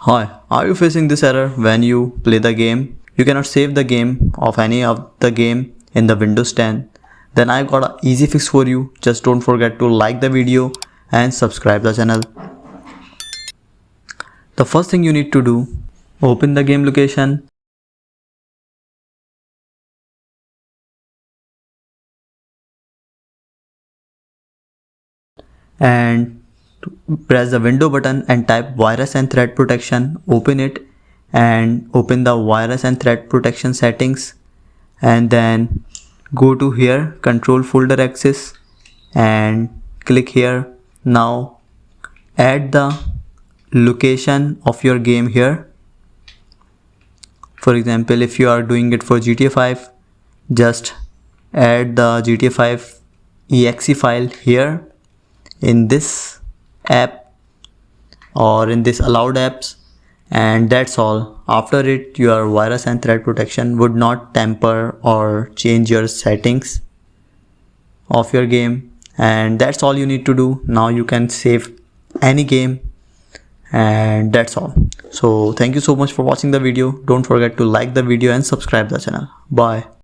Hi, are you facing this error when you play the game? You cannot save the game of any of the game in the Windows 10. Then I've got an easy fix for you. Just don't forget to like the video and subscribe the channel. The first thing you need to do, open the game location and press the window button and type virus and threat protection. Open it and open the virus and threat protection settings, and then go to here, control folder access, and click here. Now add the location of your game here. For example, if you are doing it for GTA 5, just add the GTA 5 exe file here in this app or in this allowed apps, and that's all. After it, your virus and threat protection would not tamper or change your settings of your game, and that's all you need to do. Now you can save any game, and that's all. So thank you so much for watching the video. Don't forget to like the video and subscribe the channel. Bye.